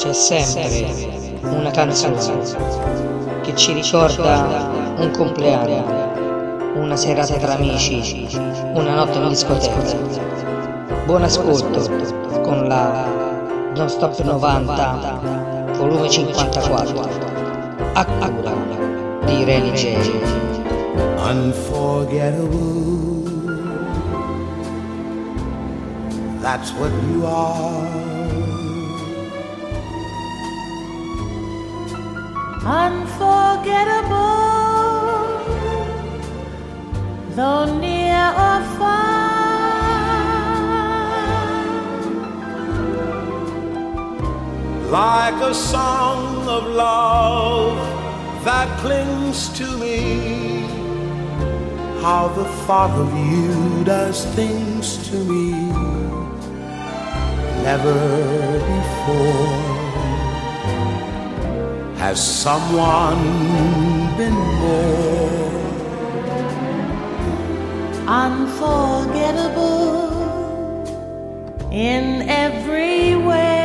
C'è sempre una canzone che ci ricorda un compleanno, una serata tra amici, una notte in discoteca. Buon ascolto con la Non Stop 90, volume 54, a cura di Reni J. Unforgettable, that's what you are. Unforgettable, though near or far. Like a song of love that clings to me, how the thought of you does things to me never before. Has someone been more unforgettable in every way,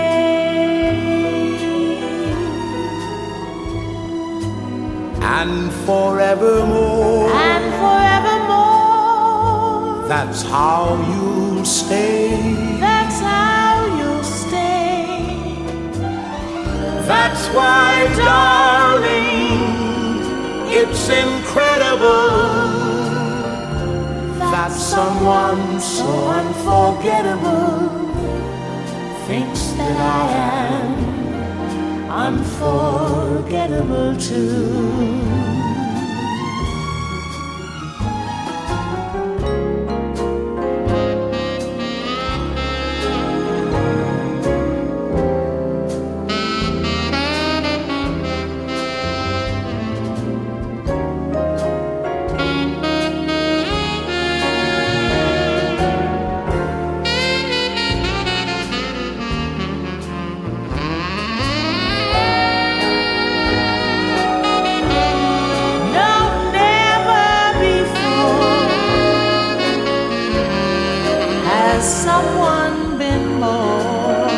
and forevermore? And forevermore, that's how you'll stay. that's how you'll stay. That's why, darling, it's incredible that someone so unforgettable thinks that I am unforgettable too. Someone been more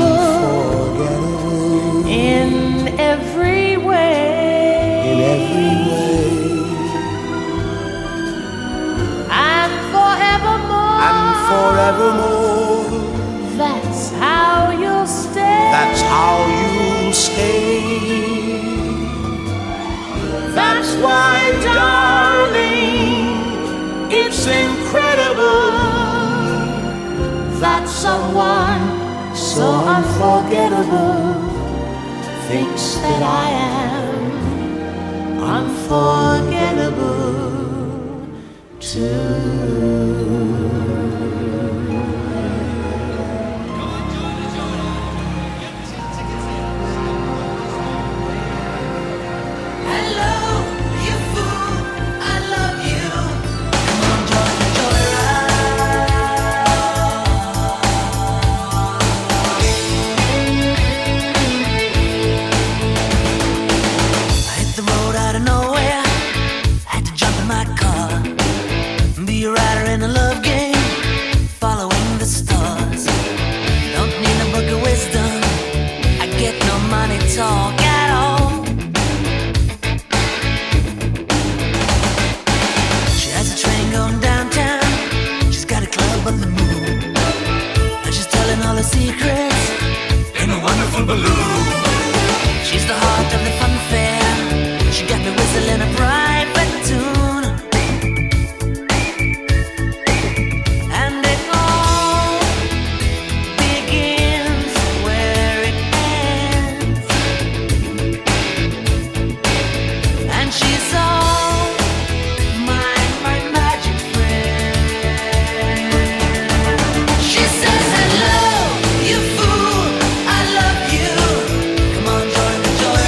unforgettable in every way, and forevermore, that's how you'll stay. That's how you'll stay. That's why, darling, it's incredible that someone so unforgettable thinks that I am unforgettable too. Talk at all. She has a train going downtown. She's got a club on the moon, and she's telling all her secrets in a wonderful balloon. She's the heart of the fun fair. She got me whistling a private tune, and it all begins where it ends. And she's all my magic friend. She says, hello, you fool, I love you. Come on, join the joy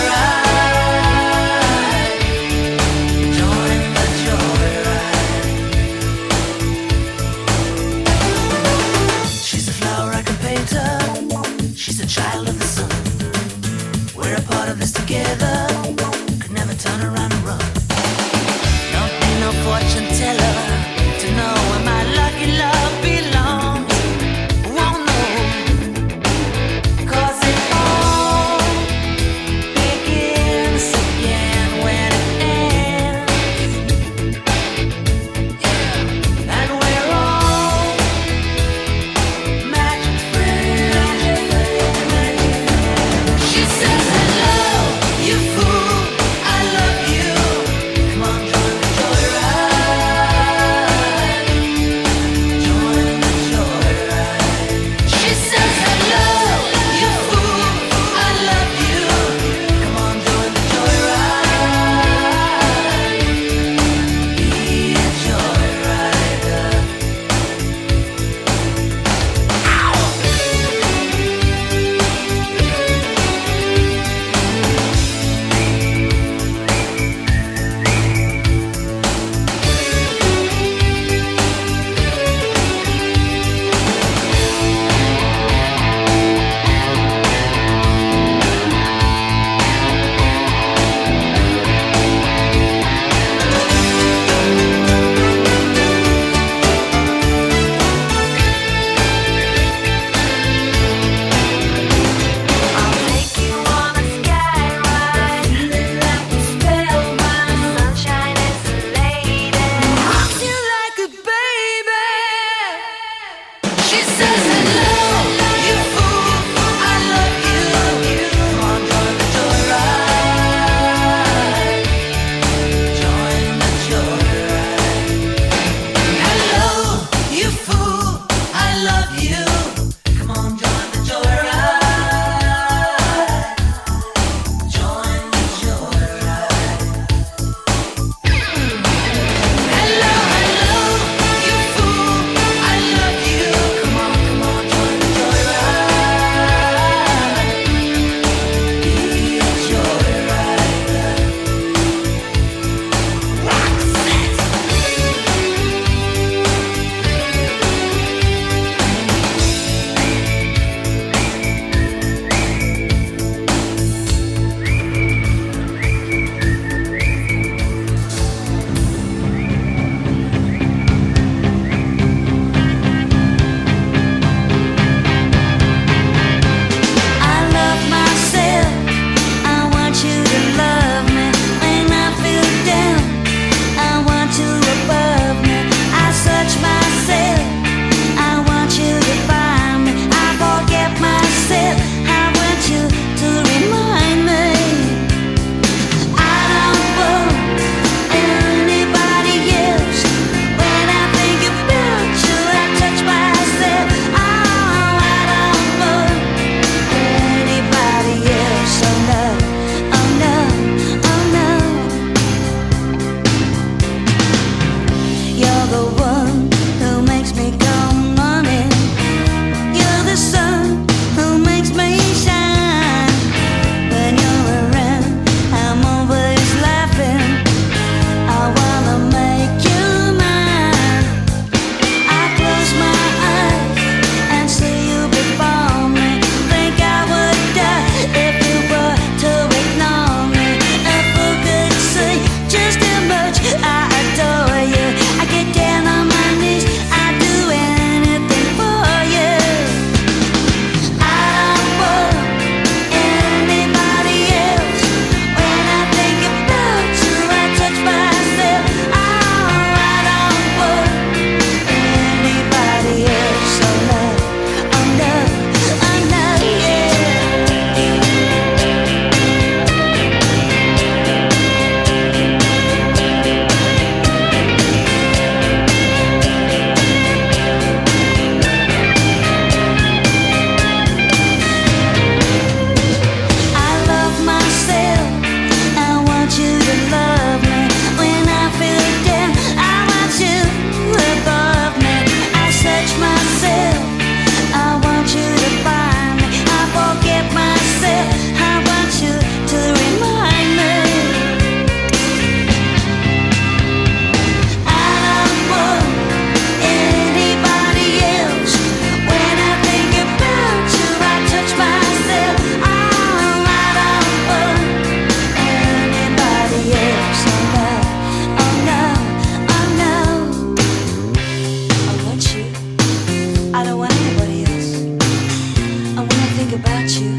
think about you,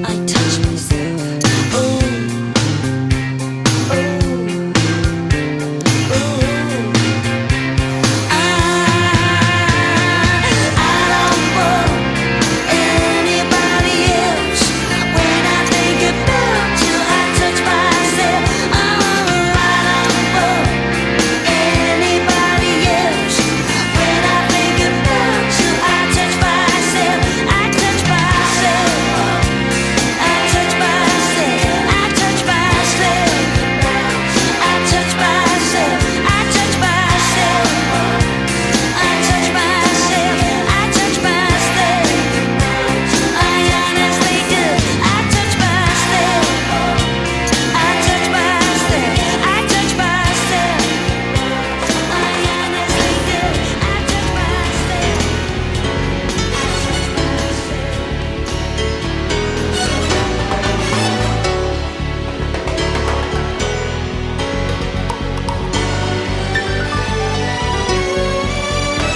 I touch myself. Oh, oh, oh. I don't want anybody else. When I think about you, I touch myself. Oh, I don't want anybody else. When I think about you, I touch myself. I touch myself. I touch myself. I touch myself. I touch myself. I touch myself. I touch myself. I touch myself. I honestly do. I touch myself. I touch myself. I touch myself. I honestly do. I touch myself.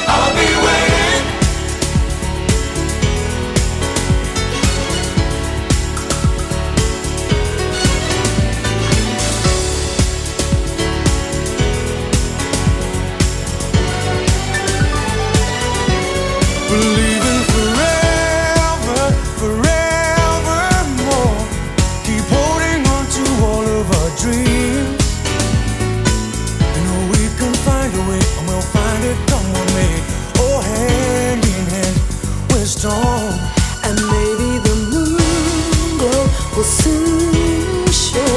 I'll be waiting. Believing forever, forevermore. Keep holding on to all of our dreams. You know we can find a way, and we'll find it, come on, mate. Oh, hand in hand, we're strong. And maybe the moon glow will soon show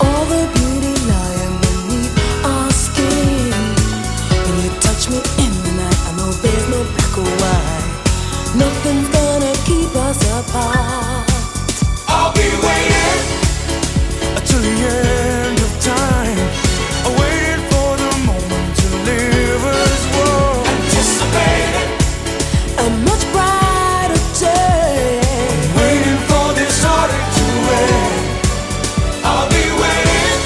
all the beauty lying beneath our skin. When you touch me in the night, I know there's no black or white. Nothing's gonna keep us apart. I'll be waiting till the end of time. Waiting for the moment to live as one. Anticipating, A much brighter day. waiting for this heartache to end. I'll be waiting,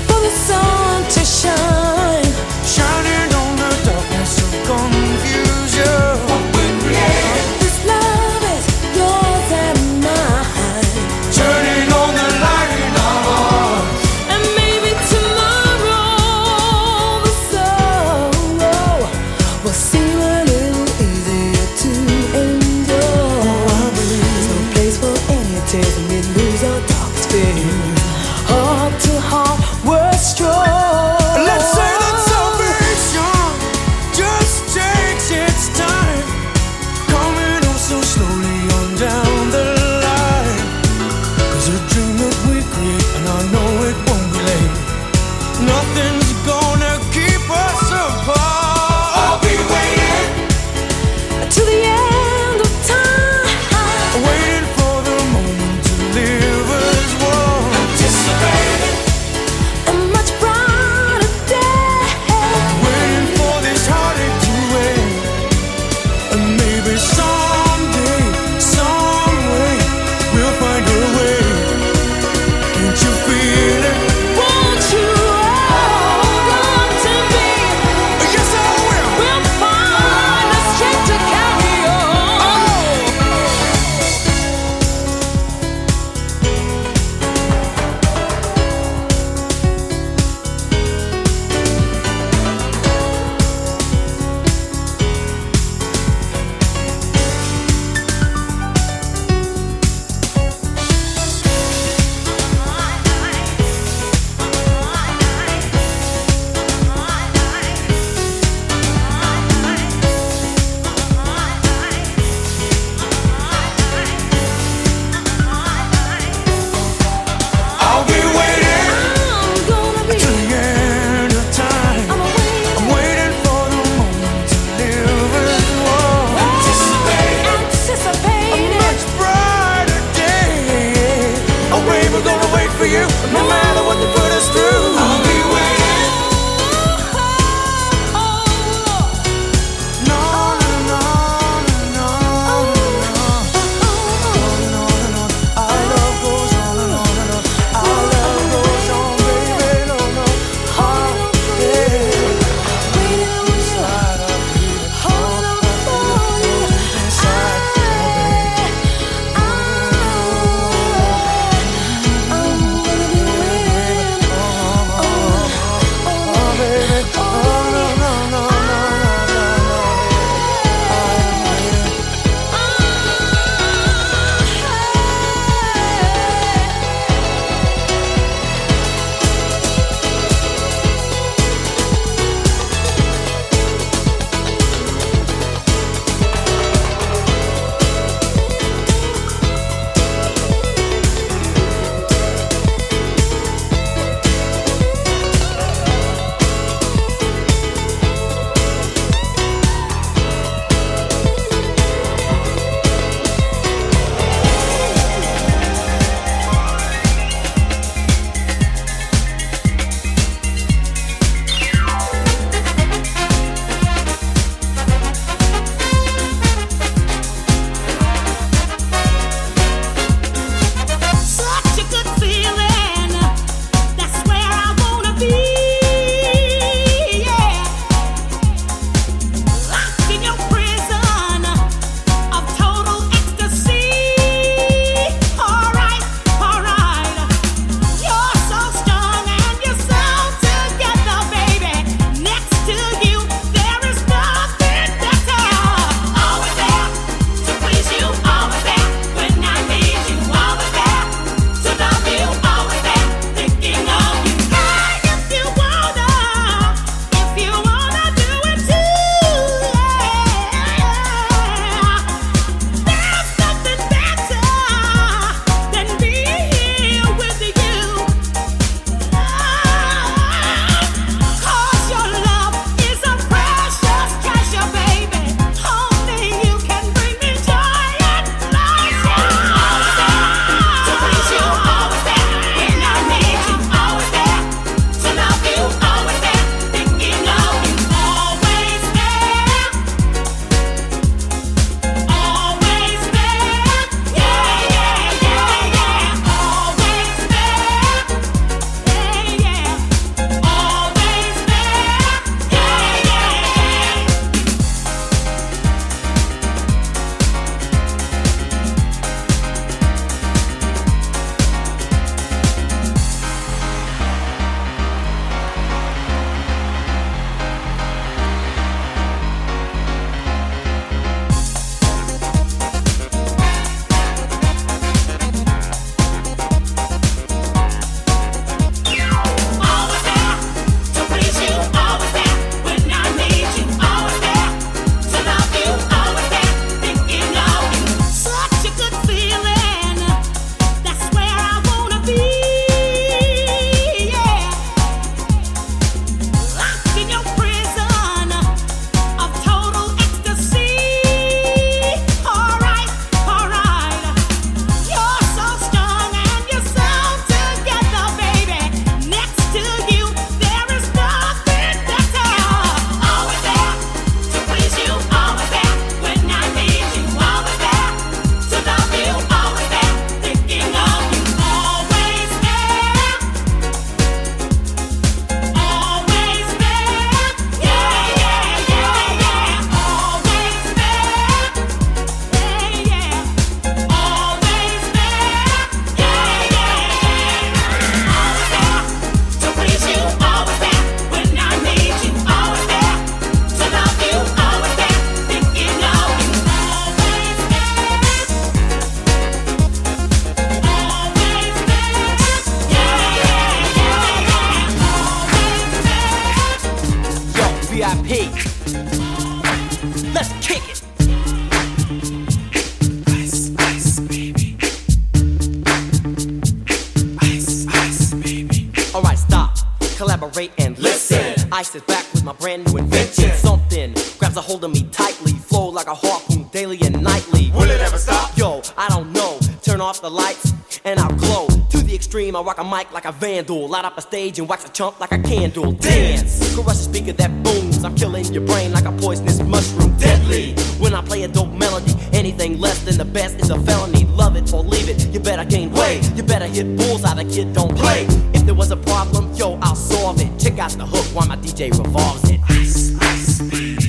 For the sun to shine. shining on the darkness of confusion. What we create, This love is yours and mine. turning on the light in our hearts. And maybe tomorrow the sorrow will seem a little easier to endure. There's no place for any tears when we lose our darkest fears. Heart to heart, we're strong. Let's say that salvation just takes its time, coming on so slowly on down the line. 'Cause a dream that we create, and I know it won't be late. Nothing's gonna keep us apart. I'll be waiting, To the end of time. waiting for the moment to live as one. Anticipating, A much brighter day. waiting for this heartache to end. And maybe someday, some way, we'll find a way. Can't you feel it? Won't you hold on to me? Yes, I will. We'll find the strength to carry on. I'll be waiting I'm gonna be. till the end of time. I'm I'm waiting for the moment to live as one. Anticipating a anticipating. much brighter day. Oh, babe, we're gonna wait for you, no matter what they put us through. I'll be waiting. No, no, no, no, no, no, no. Our love goes on and on and on. Our love goes on, baby. No, no. Oh, yeah. Inside of you. Inside, baby. sit back with my brand new invention. Something grabs a hold of me tightly, flow like a harpoon daily and nightly. Will it ever stop? Yo, I don't know. Turn off the lights and I'll glow. To the extreme, I rock a mic like a vandal. Light up a stage and wax a chump like a candle. Dance, crush a speaker that booms. I'm killing your brain like a poisonous mushroom. Deadly, when I play a dope melody. Anything less than the best is a felony. Love it or leave it, you better gain weight. You better hit bullseye, the kid don't play. If there was a problem, yo, I'll solve it. Check out the hook while my DJ revolves it. Ice, ice, baby.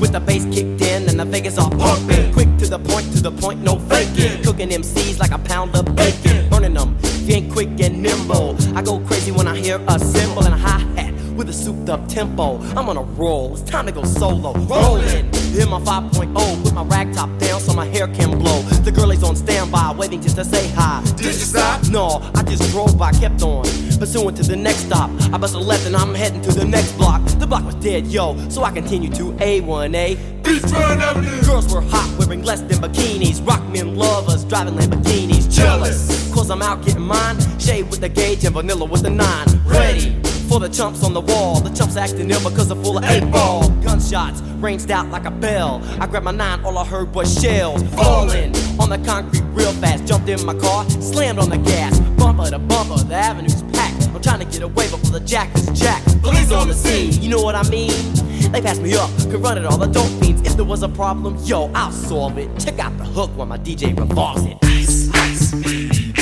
The bass kicked in and the Vegas all pumping. Quick to the point, no faking. Cooking MCs like a pound of bacon. Burning them, if you ain't quick and nimble. I go crazy when I hear a cymbal and a hi-hat with a souped up tempo. I'm on a roll, it's time to go solo. Rolling, in my 5.0, put my rag top down so my hair can blow. The girl is on standby, waiting just to say hi. Did you stop? No, I just drove by, kept on pursuing to the next stop. I bust a left and I'm heading to the next block. The block was dead, yo, so I continued to A1A. Beachfront Avenue. Girls were hot, wearing less than bikinis. Rock men lovers, driving Lamborghinis. Jealous, cause I'm out getting mine. Shade with the gauge and vanilla with the 9. Ready for the chumps on the wall. The chumps acting ill because they're full of 8-ball. Gunshots ranged out like a bell. I grabbed my 9, all I heard was shells falling on the concrete real fast. Jumped in my car, slammed on the gas. Bumper to bumper, the avenue's packed. I'm trying to get away before the jack is jacked. Police on the scene, you know what I mean? They passed me up, could run it all the dope fiends. If there was a problem, yo, I'll solve it. Check out the hook while my DJ revolves it. Ice, ice, baby.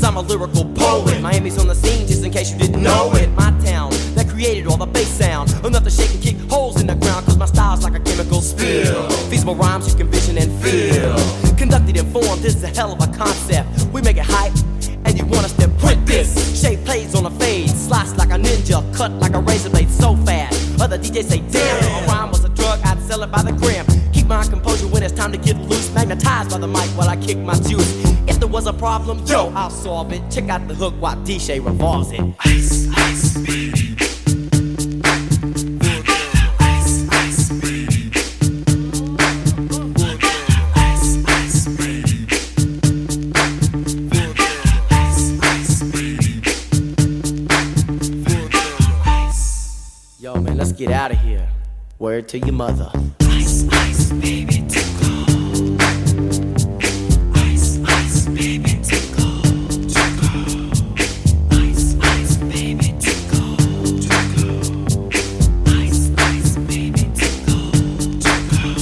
I'm a lyrical poet. Miami's on the scene, just in case you didn't know it. My town that created all the bass sound. Enough to shake and kick holes in the ground, cause my style's like a chemical spill. Feasible rhymes you can vision and feel. Conducted in form, this is a hell of a concept. We make it hype, and you want us to print this. Shape plays on a fade, slice like a ninja, cut like a razor blade so fast. Other DJs say, damn, if a rhyme was a drug, I'd sell it by the gram. Keep my composure when it's time to get loose. Magnetized by the mic while I kick my juice. If there was a problem, yo, I'll solve it. Check out the hook while DJ revolves it. Ice, ice, baby. Ice, ice, baby. Ice, ice, baby. Ice, ice, baby. Yo, man, let's get out of here. Word to your mother. Ice, ice, baby, tickle. Ice, ice, baby, tickle. Tickle. Ice, ice, baby, tickle. Tickle. Ice, ice, baby, tickle. Tickle.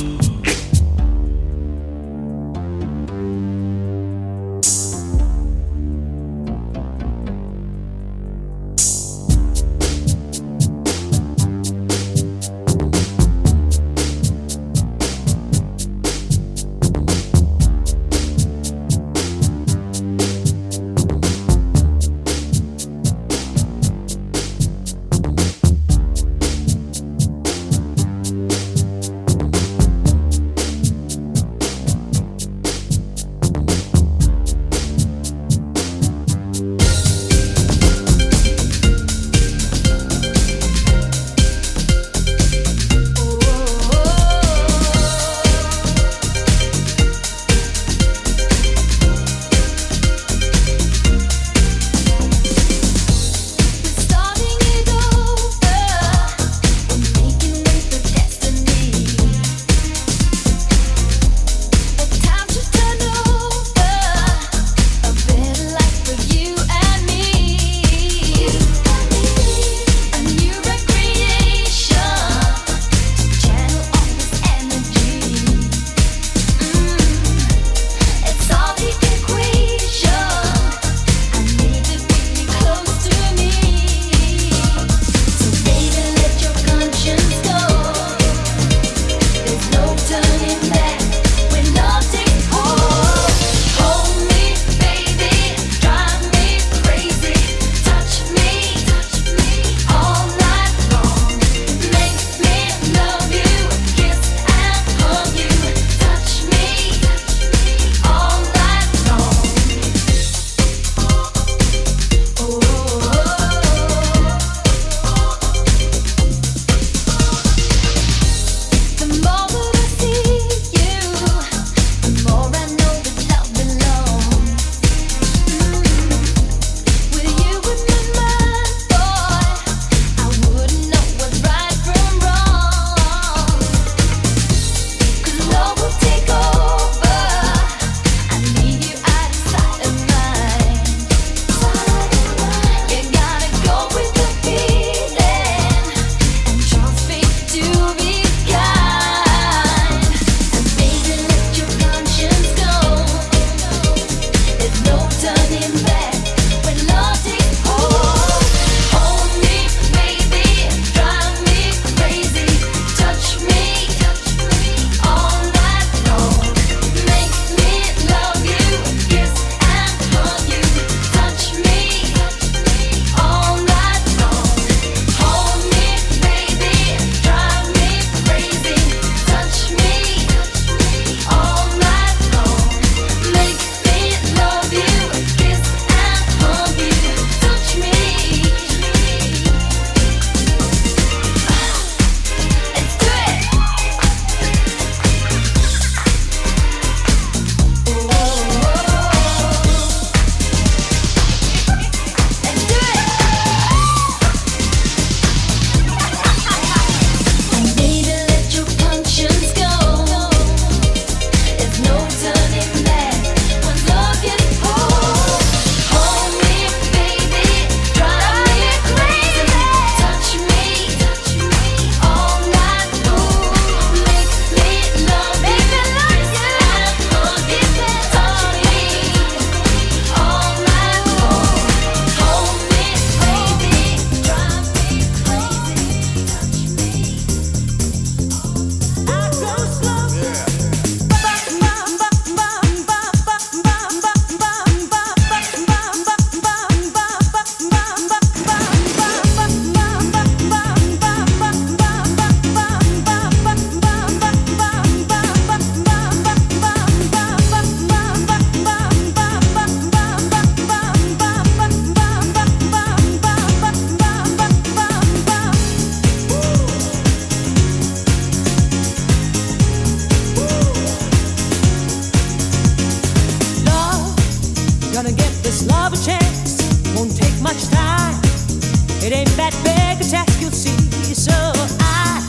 It ain't that big attack, you'll see. So I'm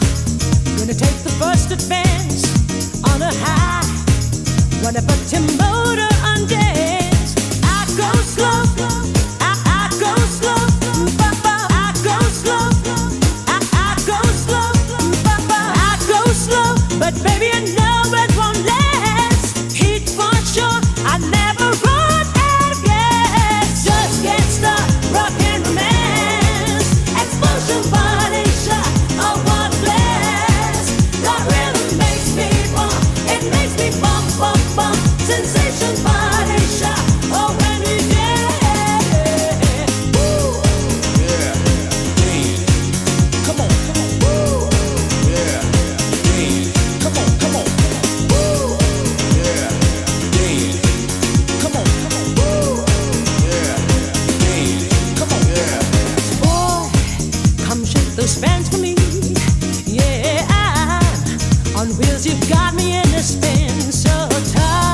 gonna take the first advance on a high. Wanna put your motor on dance. I go slow, I go slow, I go slow, I go slow, I go slow. But baby, I know it won't last. Heat for sure, I never run out of gas. Just get stuck, rock and romance. Explosion body shot, oh what a blast. That really makes me bump, it makes me bump, bump, bump. Sensation body shot, oh when we dance. Woo. Yeah, dance. Come on, come on. Woo. Yeah, dance. Come on, come on. Woo. Yeah, dance. Come on, come on. Woo. Yeah, dance. Come on. Yeah. Boy, come shake those fans for me. Yeah, I'm on wheels, you've got me in a spin so tight.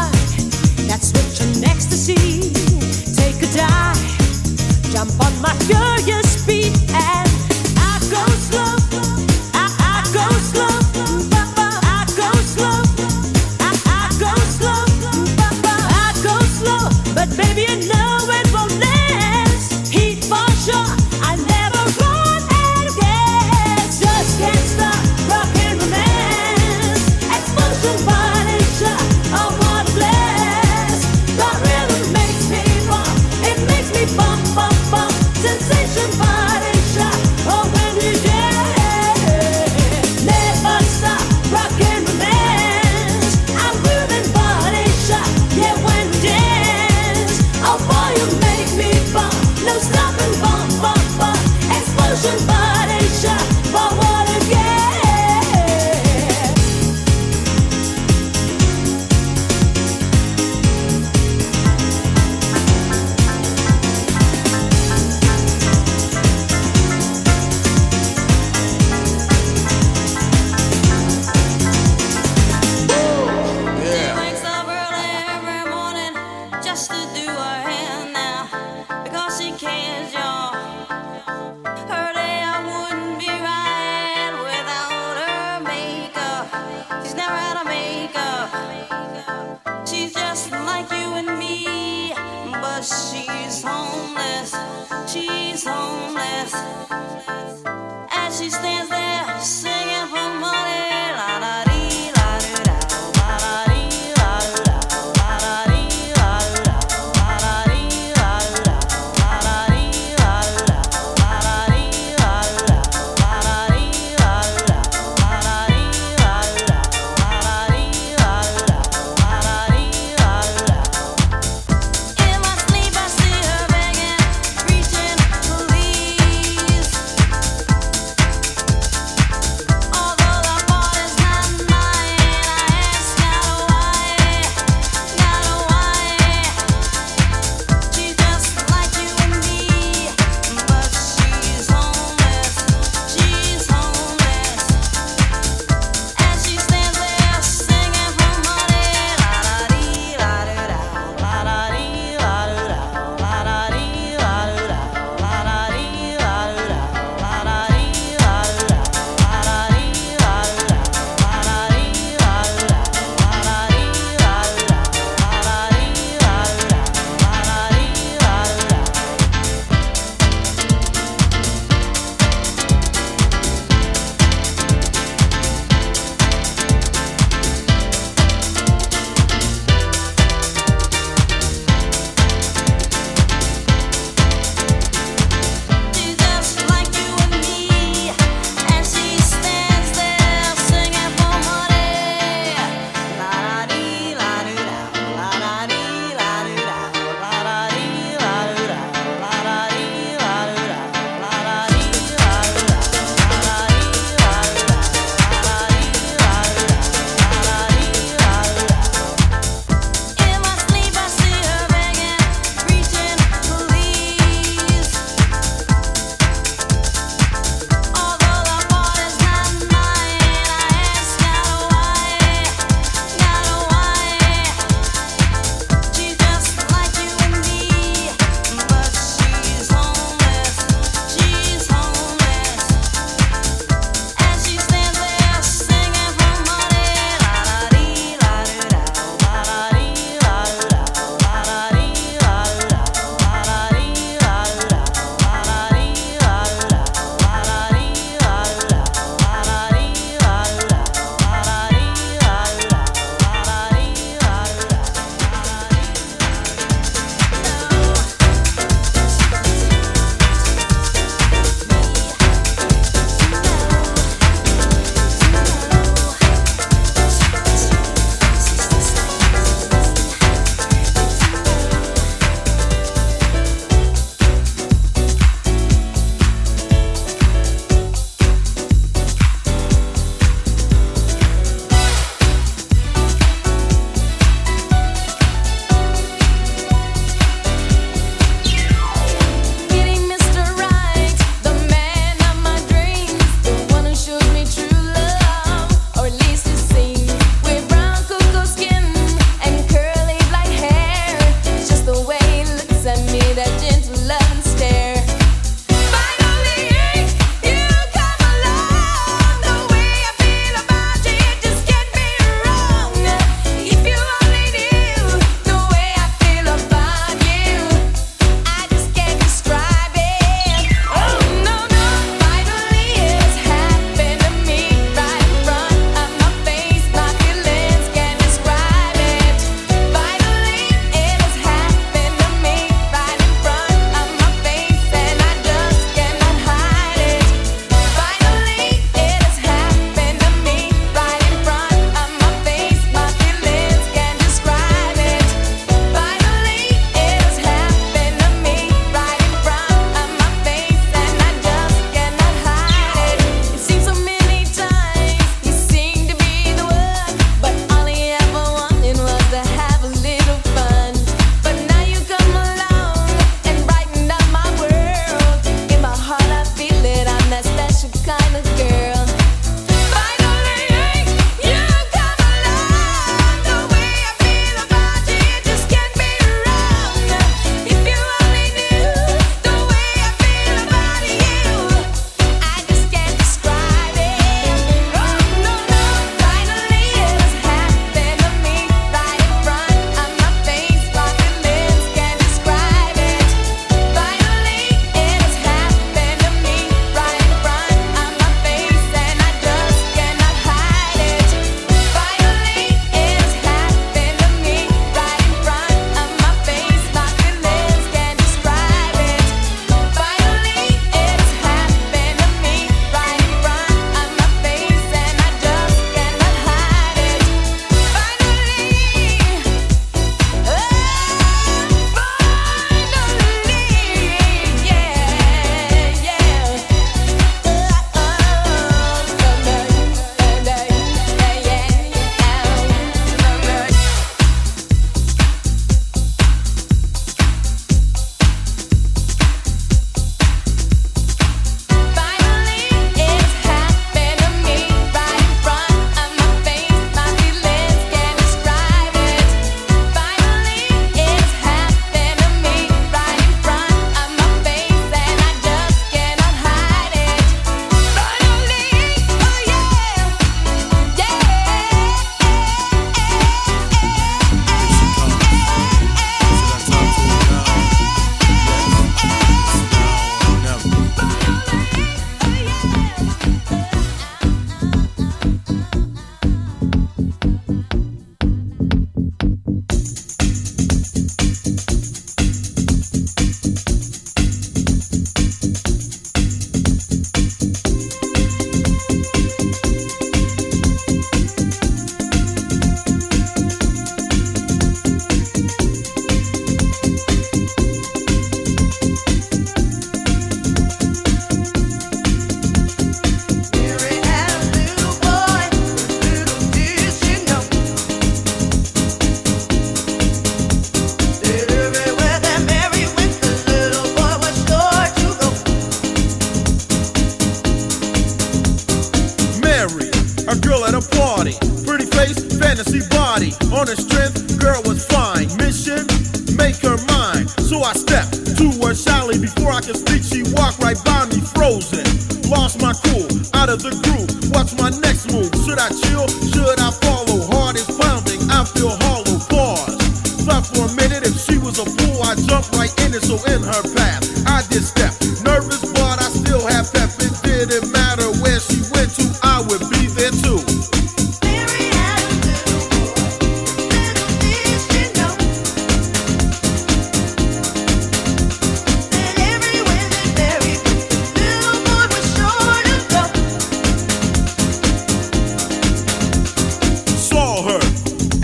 On her strength, girl was fine. Mission, make her mine. So I stepped to her shyly. Before I could speak, she walked right by me, frozen. Lost my cool, out of the groove. What's my next move? Should I chill? Should I follow? Heart is pounding, I feel hollow. Pause. Thought for a minute, if she was a fool, I jumped right in it. So in her path, I did step. Nervous, but I still have pep. It didn't matter where she went to, I would be there too.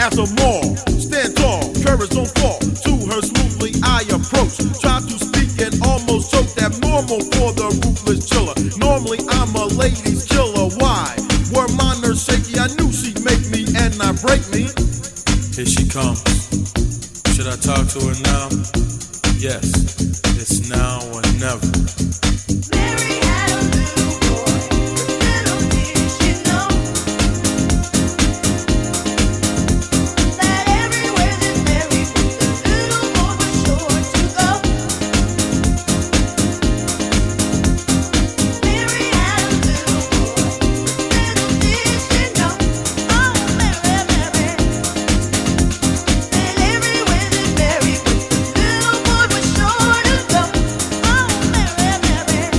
At the mall, stand tall, courage don't fall. To her smoothly I approach, try to speak and almost choke. Abnormal for the ruthless chiller. Normally I'm a ladies killer. Why? Were my nerves shaky? I knew she'd make me and not break me. Here she comes. Should I talk to her now? Yes, it's now or never. Mary had a little boy, little did she know that everywhere that Mary went, the little boy was sure to go. Mary had a little boy, little did she know, oh Mary, Mary, that everywhere that Mary went, the little boy was sure to go. Oh Mary, Mary.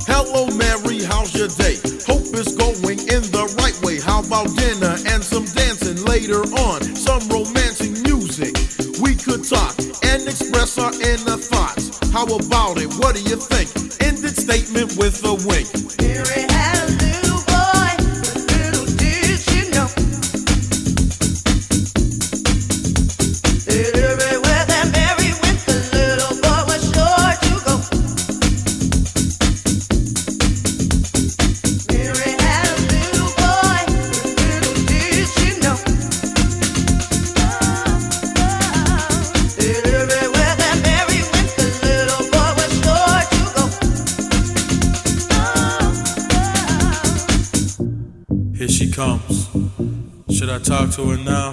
Hello Mary, how's your day? Hope it's going in the right way. How about dinner and some dancing later on? Some romantic music. We could talk and express our inner thoughts. How about it? What do you think? Ended statement with a wink. Mary had a little boy, little did she know that everywhere that Mary went, the little boy was sure to go. Mary had a little boy, little did she know that everywhere that Mary went, the little boy was sure to go. Here she comes. Should I talk to her now?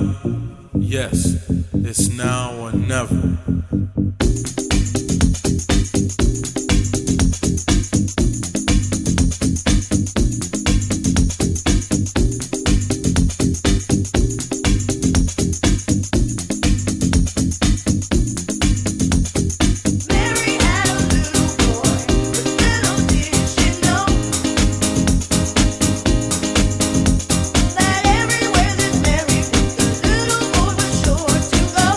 Yes, it's now or never. Mary had a little boy, little did she know that everywhere that Mary went, the little boy was sure to go.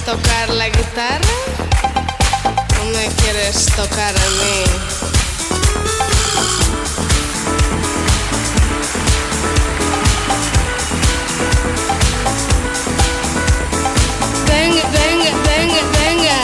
tocar la guitarra o me quieres tocar a mí? Venga, venga, venga, venga.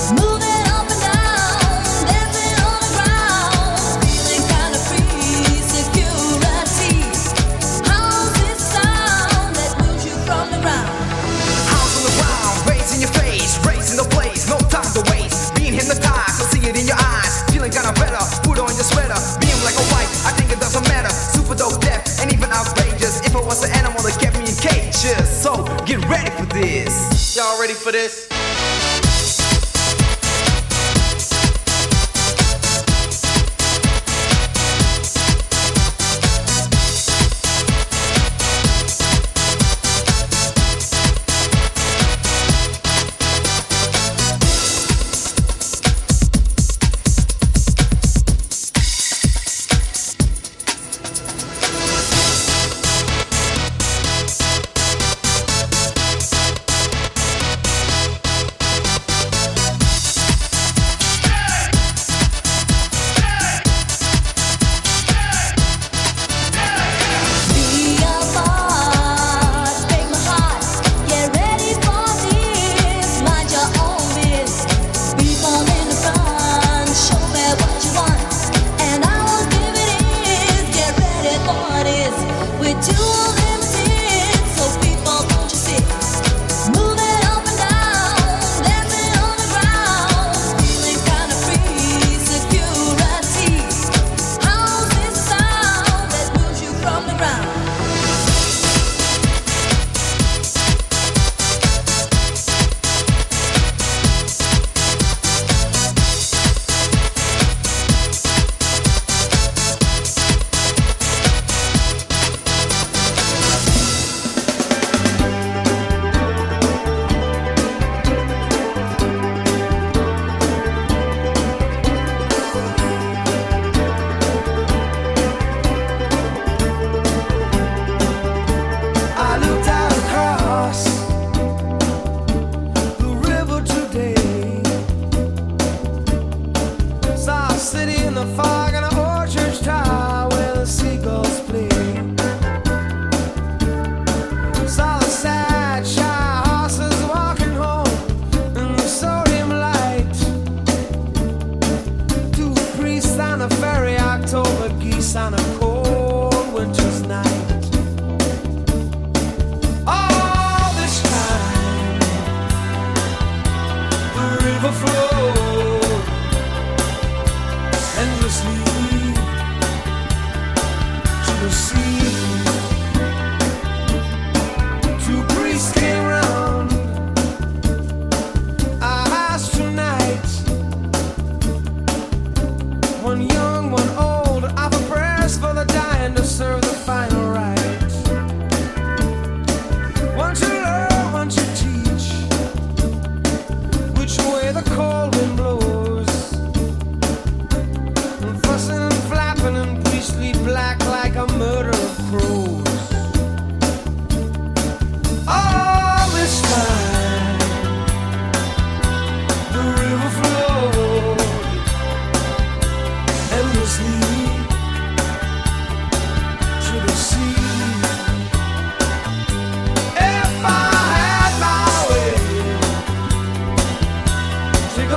Moving up and down, dancing on the ground.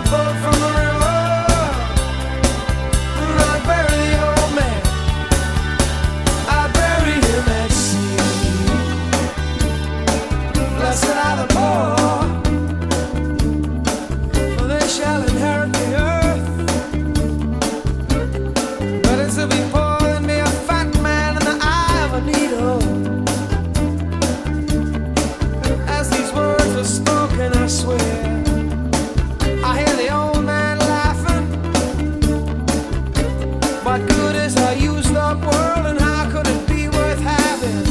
a boat from the river, and I'd bury the old man. I'd bury him at sea. Blessed are the poor, for they shall inherit the earth. Better to be poor than be a fat man in the eye of a needle. As these words were spoken, I swear, I hear the old man laughing. What good is a used up world, and how could it be worth having?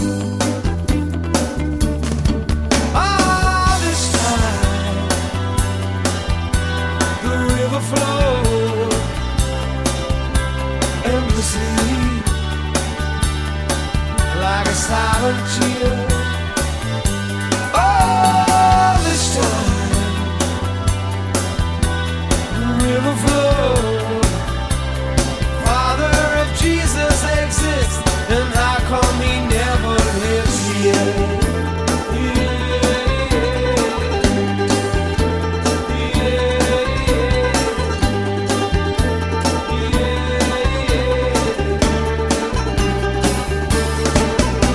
All this time, the river flowed endlessly, like a silent cheer. All this time, the river flowed. Father, if Jesus exists, then how come he never lives here?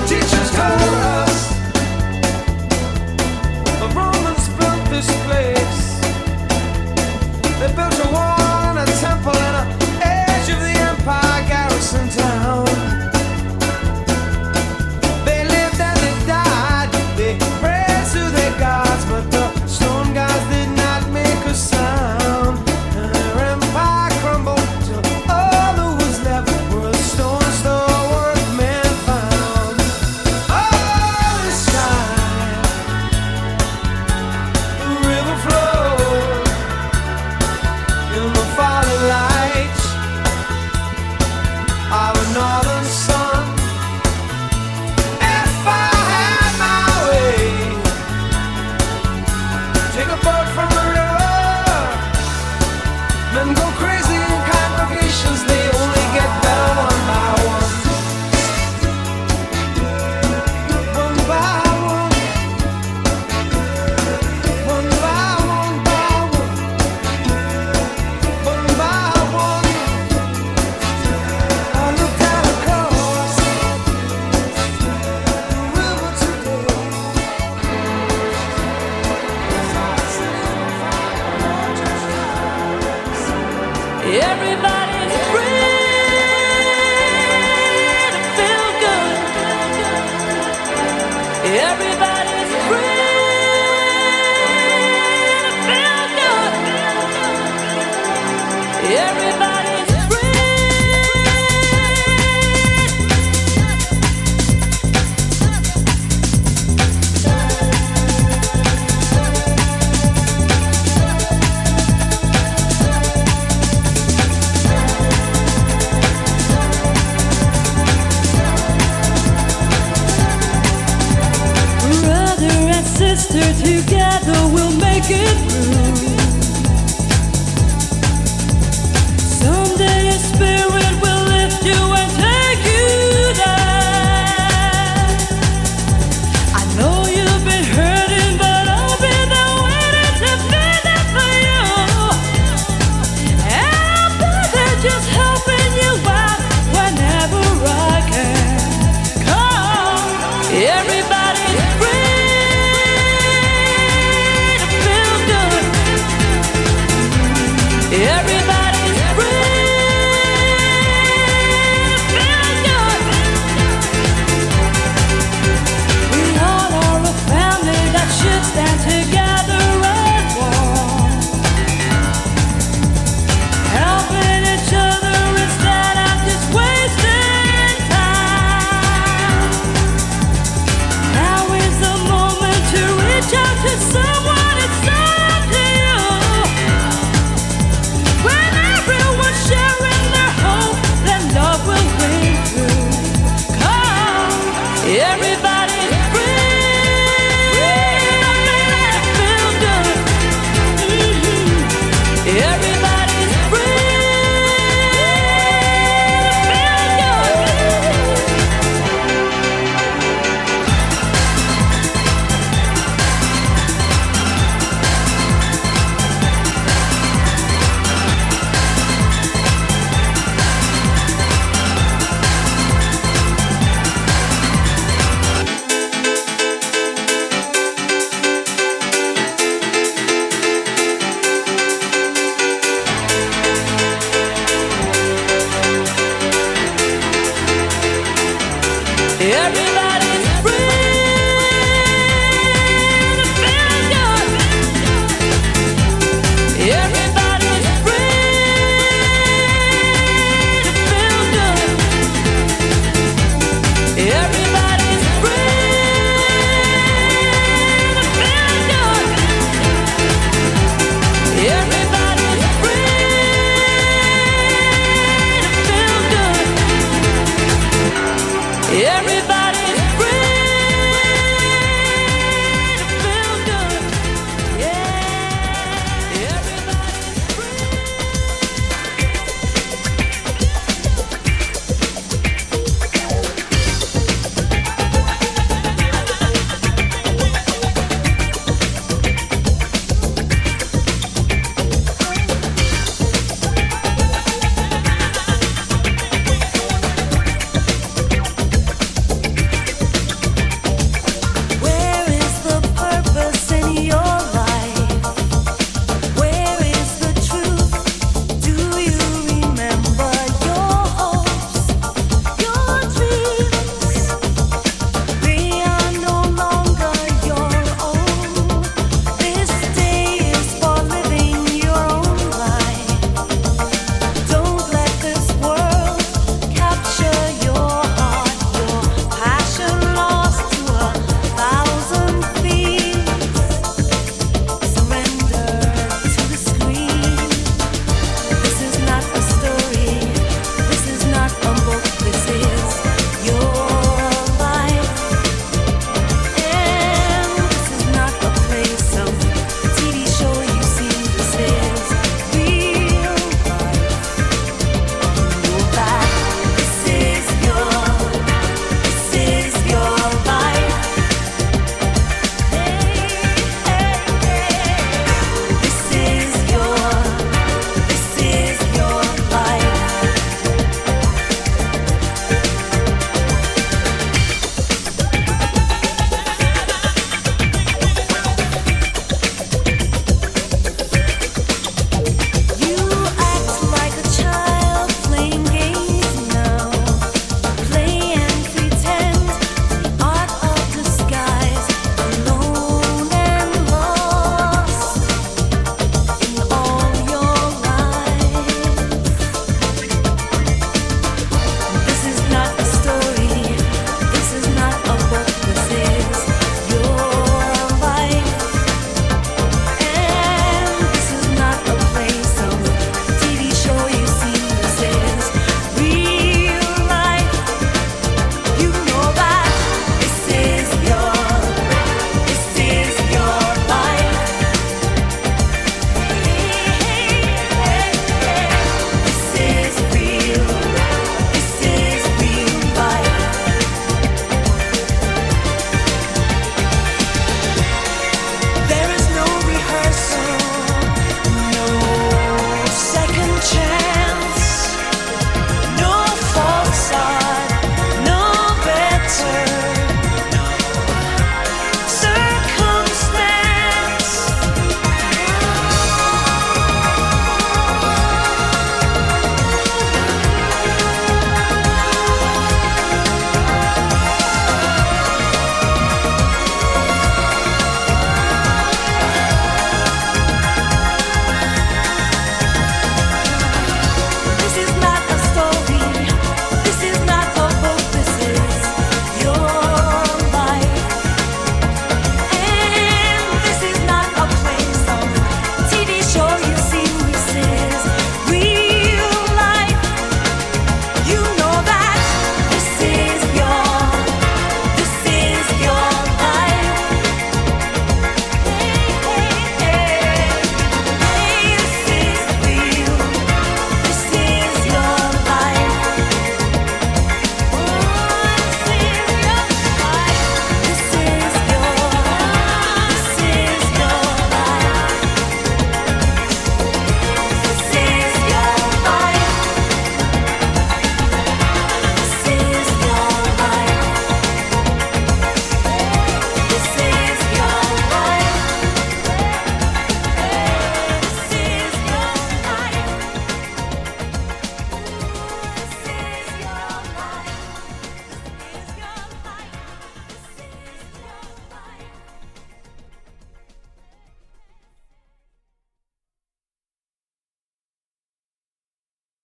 Teachers told us the Romans built this place. They built a wall and a temple and an edge of the empire garrison town. They lived and they died. They prayed to their gods, but the stone gods did not make a sound. And their empire crumbled till all that was left were the stones the workmen found. All this time, the river flowed in the falling light of a northern sun. If I had my way, take a boat from the river, men go crazy in congregations. They only get better one by one. One by one. One by one by one. One by one. I looked out across the river today. Everybody's free to feel good. Everybody's free to feel good. Everybody's free. Brother and sister, together we'll make it through.